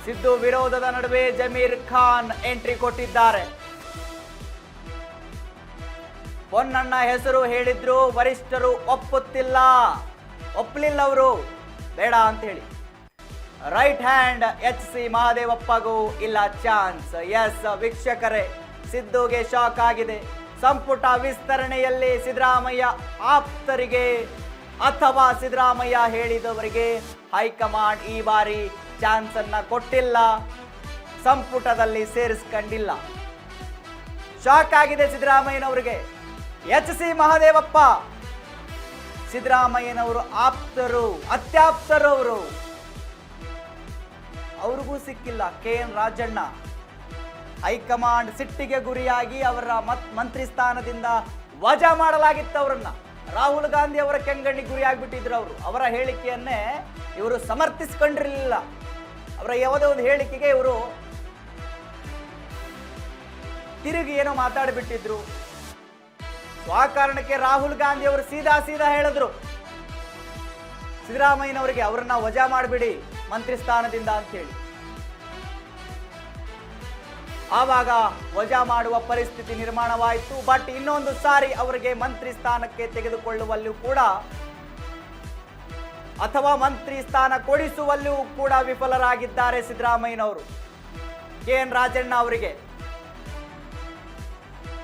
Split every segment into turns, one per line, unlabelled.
ಸಿದ್ದು ವಿರೋಧದ ನಡುವೆ ಜಮೀರ್ ಖಾನ್ ಎಂಟ್ರಿ ಕೊಟ್ಟಿದ್ದಾರೆ. ಪೊನ್ನಣ್ಣ ಹೆಸರು ಹೇಳಿದ್ರು, ವರಿಷ್ಠರು ಒಪ್ಪಲಿಲ್ಲ ಅವರು, ಬೇಡ ಅಂತ ಹೇಳಿ. Right hand ಎಚ್.ಸಿ. ಮಹದೇವಪ್ಪಗೂ ಇಲ್ಲ ಚಾನ್ಸ್. ಎಸ್ ವೀಕ್ಷಕರೇ, ಸಿದ್ದುಗೆ ಶಾಕ್ ಆಗಿದೆ. ಸಂಪುಟ ವಿಸ್ತರಣೆಯಲ್ಲಿ ಸಿದ್ದರಾಮಯ್ಯ ಆಪ್ತರಿಗೆ ಅಥವಾ ಸಿದ್ದರಾಮಯ್ಯ ಹೇಳಿದವರಿಗೆ ಹೈಕಮಾಂಡ್ ಈ ಬಾರಿ ಚಾನ್ಸ್ ಅನ್ನ ಕೊಟ್ಟಿಲ್ಲ, ಸಂಪುಟದಲ್ಲಿ ಸೇರಿಸ್ಕೊಂಡಿಲ್ಲ. ಶಾಕ್ ಆಗಿದೆ ಸಿದ್ದರಾಮಯ್ಯನವರಿಗೆ. ಎಚ್.ಸಿ. ಮಹದೇವಪ್ಪ ಸಿದ್ದರಾಮಯ್ಯನವರು ಆಪ್ತರು, ಅತ್ಯಾಪ್ತರು ಅವರು, ಅವ್ರಿಗೂ ಸಿಕ್ಕಿಲ್ಲ. ಕೆ.ಎನ್. ರಾಜಣ್ಣ ಹೈಕಮಾಂಡ್ ಸಿಟ್ಟಿಗೆ ಗುರಿಯಾಗಿ ಅವರ ಮಂತ್ರಿ ಸ್ಥಾನದಿಂದ ವಜಾ ಮಾಡಲಾಗಿತ್ತು ಅವರನ್ನ. ರಾಹುಲ್ ಗಾಂಧಿ ಅವರ ಕೆಂಗಣ್ಣಿಗೆ ಗುರಿಯಾಗ್ಬಿಟ್ಟಿದ್ರು ಅವರು. ಅವರ ಹೇಳಿಕೆಯನ್ನೇ ಇವರು ಸಮರ್ಥಿಸಿಕೊಂಡಿರಲಿಲ್ಲ. ಅವರ ಯಾವುದೋ ಒಂದು ಹೇಳಿಕೆಗೆ ಇವರು ತಿರುಗಿ ಏನೋ ಮಾತಾಡಿಬಿಟ್ಟಿದ್ರು. ಆ ಕಾರಣಕ್ಕೆ ರಾಹುಲ್ ಗಾಂಧಿ ಅವರು ಸೀದಾ ಹೇಳಿದ್ರು ಸಿದ್ದರಾಮಯ್ಯನವರಿಗೆ, ಅವರನ್ನ ವಜಾ ಮಾಡಿಬಿಡಿ ಮಂತ್ರಿ ಸ್ಥಾನದಿಂದ ಅಂತ ಹೇಳಿ. ಆವಾಗ ವಜಾ ಮಾಡುವ ಪರಿಸ್ಥಿತಿ ನಿರ್ಮಾಣವಾಯಿತು. ಬಟ್ ಇನ್ನೊಂದು ಸಾರಿ ಅವರಿಗೆ ಮಂತ್ರಿ ಸ್ಥಾನಕ್ಕೆ ತೆಗೆದುಕೊಳ್ಳುವಲ್ಲೂ ಕೂಡ ಅಥವಾ ಮಂತ್ರಿ ಸ್ಥಾನ ಕೊಡಿಸುವಲ್ಲೂ ಕೂಡ ವಿಫಲರಾಗಿದ್ದಾರೆ ಸಿದ್ದರಾಮಯ್ಯನವರು. ಕೆ.ಎನ್. ರಾಜಣ್ಣ ಅವರಿಗೆ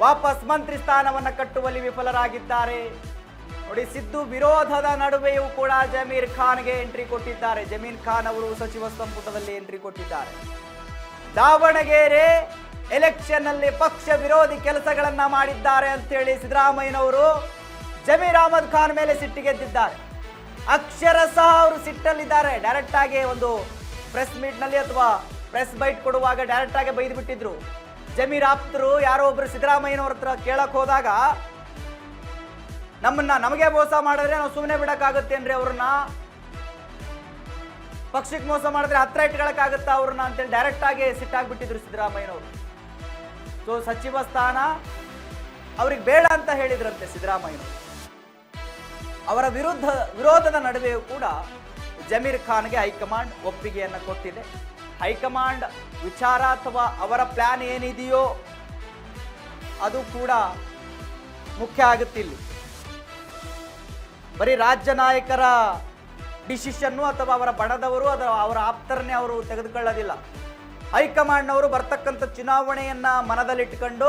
ವಾಪಸ್ ಮಂತ್ರಿ ಸ್ಥಾನವನ್ನು ಕಟ್ಟುವಲ್ಲಿ ವಿಫಲರಾಗಿದ್ದಾರೆ. ನೋಡಿ, ಸಿದ್ದು ವಿರೋಧದ ನಡುವೆಯೂ ಕೂಡ ಜಮೀರ್ ಖಾನ್ಗೆ ಎಂಟ್ರಿ ಕೊಟ್ಟಿದ್ದಾರೆ. ಜಮೀರ್ ಖಾನ್ ಅವರು ಸಚಿವ ಸಂಪುಟದಲ್ಲಿ ಎಂಟ್ರಿ ಕೊಟ್ಟಿದ್ದಾರೆ. ದಾವಣಗೆರೆ ಎಲೆಕ್ಷನ್ ನಲ್ಲಿ ಪಕ್ಷ ವಿರೋಧಿ ಕೆಲಸಗಳನ್ನ ಮಾಡಿದ್ದಾರೆ ಅಂತೇಳಿ ಸಿದ್ದರಾಮಯ್ಯನವರು ಜಮೀರ್ ಅಹಮದ್ ಖಾನ್ ಮೇಲೆ ಸಿಟ್ಟಿಗೆದ್ದಿದ್ದಾರೆ. ಅಕ್ಷರಶಃ ಅವರು ಸಿಟ್ಟಲ್ಲಿದ್ದಾರೆ. ಡೈರೆಕ್ಟ್ ಆಗಿ ಒಂದು ಪ್ರೆಸ್ ಮೀಟ್ ನಲ್ಲಿ ಅಥವಾ ಪ್ರೆಸ್ ಬೈಟ್ ಕೊಡುವಾಗ ಡೈರೆಕ್ಟ್ ಆಗಿ ಬೈದು ಬಿಟ್ಟಿದ್ರು. ಜಮೀರ್ ಆಪ್ತರು ಯಾರೋ ಒಬ್ರು ಸಿದ್ದರಾಮಯ್ಯನವ್ರ ಹತ್ರ ಕೇಳಕ್ ಹೋದಾಗ, ನಮಗೆ ಮೋಸ ಮಾಡಿದ್ರೆ ನಾವು ಸುಮ್ಮನೆ ಬಿಡಕ್ಕಾಗುತ್ತೇನ್ರಿ ಅವ್ರನ್ನ, ಪಕ್ಷಕ್ಕೆ ಮೋಸ ಮಾಡಿದ್ರೆ ಹತ್ರ ಇಟ್ಕೊಳಕ್ಕಾಗುತ್ತಾ ಅವ್ರನ್ನ ಅಂತೇಳಿ ಡೈರೆಕ್ಟ್ ಆಗಿ ಸಿಟ್ಟಾಗ್ಬಿಟ್ಟಿದ್ರು ಸಿದ್ದರಾಮಯ್ಯನವರು. ಸೊ ಸಚಿವ ಸ್ಥಾನ ಅವ್ರಿಗೆ ಬೇಡ ಅಂತ ಹೇಳಿದ್ರಂತೆ ಸಿದ್ದರಾಮಯ್ಯನವರು. ಅವರ ವಿರೋಧದ ನಡುವೆಯೂ ಕೂಡ ಜಮೀರ್ ಖಾನ್ಗೆ ಹೈಕಮಾಂಡ್ ಒಪ್ಪಿಗೆಯನ್ನು ಕೊಟ್ಟಿದೆ. ಹೈಕಮಾಂಡ್ ವಿಚಾರ ಅಥವಾ ಅವರ ಪ್ಲಾನ್ ಏನಿದೆಯೋ ಅದು ಕೂಡ ಮುಖ್ಯ ಆಗುತ್ತಿಲ್ಲ. ಬರೀ ರಾಜ್ಯ ನಾಯಕರ ಡಿಸಿಷನ್ನು ಅಥವಾ ಅವರ ಬಣದವರು ಅಥವಾ ಅವರ ಆಪ್ತರನ್ನೇ ಅವರು ತೆಗೆದುಕೊಳ್ಳೋದಿಲ್ಲ. ಹೈಕಮಾಂಡ್ನವರು ಬರ್ತಕ್ಕಂಥ ಚುನಾವಣೆಯನ್ನ ಮನದಲ್ಲಿಟ್ಟುಕೊಂಡು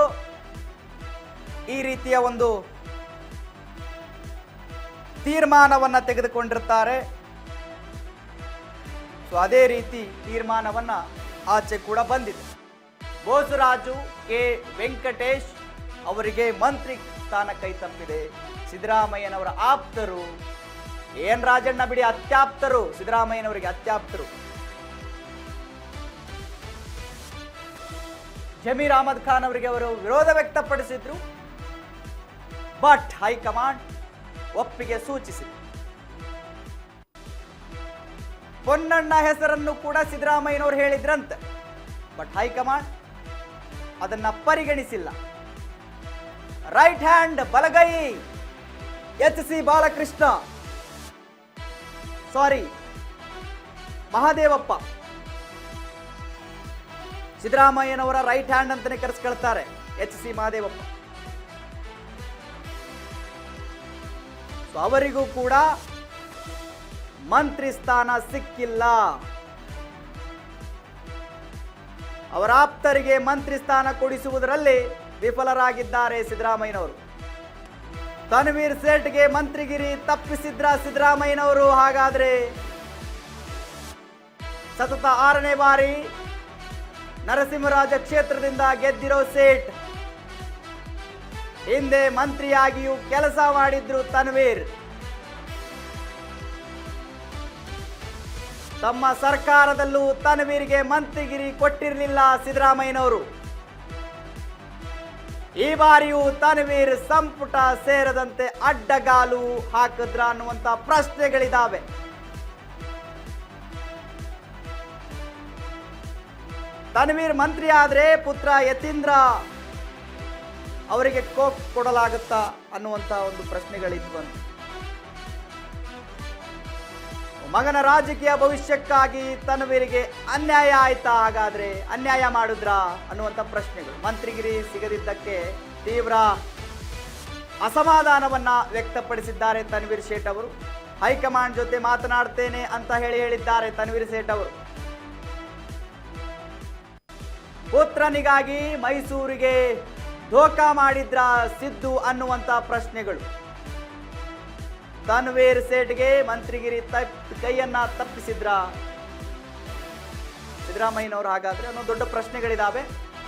ಈ ರೀತಿಯ ಒಂದು ತೀರ್ಮಾನವನ್ನ ತೆಗೆದುಕೊಂಡಿರ್ತಾರೆ. ಸೊ ಅದೇ ರೀತಿ ತೀರ್ಮಾನವನ್ನ ಆಚೆ ಕೂಡ ಬಂದಿದೆ. ಬೋಸರಾಜು, ಕೆ. ವೆಂಕಟೇಶ್ ಅವರಿಗೆ ಮಂತ್ರಿ ಸ್ಥಾನ ಕೈ ತಪ್ಪಿದೆ. ಸಿದ್ದರಾಮಯ್ಯನವರ ಆಪ್ತರು, ಎನ್ ರಾಜಣ್ಣ ಬಿಡಿ, ಅತ್ಯಾಪ್ತರು, ಸಿದ್ದರಾಮಯ್ಯನವರಿಗೆ ಅತ್ಯಾಪ್ತರು ಜಮೀರ್ ಅಹಮದ್ ಖಾನ್ ಅವರಿಗೆ ಅವರು ವಿರೋಧ ವ್ಯಕ್ತಪಡಿಸಿದ್ರು. ಬಟ್ ಹೈಕಮಾಂಡ್ ಒಪ್ಪಿಗೆ ಸೂಚಿಸಿದೆ. ಪೊನ್ನಣ್ಣ ಹೆಸರನ್ನು ಕೂಡ ಸಿದ್ದರಾಮಯ್ಯನವರು ಹೇಳಿದ್ರಂತೆ. ಬಟ್ ಹೈಕಮಾಂಡ್ ಅದನ್ನ ಪರಿಗಣಿಸಿಲ್ಲ. ರೈಟ್ ಹ್ಯಾಂಡ್ ಬಲಗೈ ಎಚ್.ಸಿ. ಬಾಲಕೃಷ್ಣ, ಮಹದೇವಪ್ಪ ಸಿದ್ದರಾಮಯ್ಯನವರ ರೈಟ್ ಹ್ಯಾಂಡ್ ಅಂತಾನೆ ಕರೆಸ್ಕೊಳ್ತಾರೆ ಎಚ್.ಸಿ. ಮಹದೇವಪ್ಪ. ಅವರಿಗೂ ಕೂಡ ಮಂತ್ರಿ ಸ್ಥಾನ ಸಿಕ್ಕಿಲ್ಲ. ಅವರ ಆಪ್ತರಿಗೆ ಮಂತ್ರಿ ಸ್ಥಾನ ಕೊಡಿಸುವುದರಲ್ಲಿ ವಿಫಲರಾಗಿದ್ದಾರೆ ಸಿದ್ದರಾಮಯ್ಯನವರು. ತನ್ವೀರ್ ಸೇಠ್ಗೆ ಮಂತ್ರಿಗಿರಿ ತಪ್ಪಿಸಿದ್ರ ಸಿದ್ದರಾಮಯ್ಯನವರು. ಹಾಗಾದ್ರೆ ಸತತ 6ನೇ ಬಾರಿ ನರಸಿಂಹರಾಜ ಕ್ಷೇತ್ರದಿಂದ ಗೆದ್ದಿರೋ ಸೇಠ್ ಹಿಂದೆ ಮಂತ್ರಿಯಾಗಿಯೂ ಕೆಲಸ ಮಾಡಿದ್ರು ತನ್ವೀರ್. ತಮ್ಮ ಸರ್ಕಾರದಲ್ಲೂ ತನ್ವೀರ್ಗೆ ಮಂತ್ರಿಗಿರಿ ಕೊಟ್ಟಿರಲಿಲ್ಲ ಸಿದ್ದರಾಮಯ್ಯನವರು. ಈ ಬಾರಿಯೂ ತನ್ವೀರ್ ಸಂಪುಟ ಸೇರದಂತೆ ಅಡ್ಡಗಾಲು ಹಾಕಿದ್ರ ಅನ್ನುವಂತ ಪ್ರಶ್ನೆಗಳಿದಾವೆ. ತನ್ವೀರ್ ಮಂತ್ರಿ ಆದ್ರೆ ಪುತ್ರ ಯತೀಂದ್ರ ಅವರಿಗೆ ಕೊಡಲಾಗುತ್ತಾ ಅನ್ನುವಂತ ಒಂದು ಪ್ರಶ್ನೆಗಳಿದ್ವು. ಮಗನ ರಾಜಕೀಯ ಭವಿಷ್ಯಕ್ಕಾಗಿ ತನ್ವೀರ್ಗೆ ಅನ್ಯಾಯ ಆಯ್ತಾ? ಹಾಗಾದ್ರೆ ಅನ್ಯಾಯ ಮಾಡಿದ್ರಾ ಅನ್ನುವಂಥ ಪ್ರಶ್ನೆಗಳು. ಮಂತ್ರಿಗಿರಿ ಸಿಗದಿದ್ದಕ್ಕೆ ತೀವ್ರ ಅಸಮಾಧಾನವನ್ನ ವ್ಯಕ್ತಪಡಿಸಿದ್ದಾರೆ ತನ್ವೀರ್ ಸೇಠ್ ಅವರು. ಹೈಕಮಾಂಡ್ ಜೊತೆ ಮಾತನಾಡ್ತೇನೆ ಅಂತ ಹೇಳಿದ್ದಾರೆ ತನ್ವೀರ್ ಸೇಠ್ ಅವರು. ಪುತ್ರನಿಗಾಗಿ ಮೈಸೂರಿಗೆ ಧೋಕಾ ಮಾಡಿದ್ರ ಸಿದ್ದು ಅನ್ನುವಂಥ ಪ್ರಶ್ನೆಗಳು. ತನ್ವೀರ್ ಸೇಠ್ಗೆ ಮಂತ್ರಿಗಿರಿ ಕೈಯನ್ನ ತಪ್ಪಿಸಿದ್ರ ಸಿದ್ದರಾಮಯ್ಯನವರು? ಹಾಗಾದ್ರೆ ಅನ್ನೋ ದೊಡ್ಡ ಪ್ರಶ್ನೆಗಳಿದಾವೆ.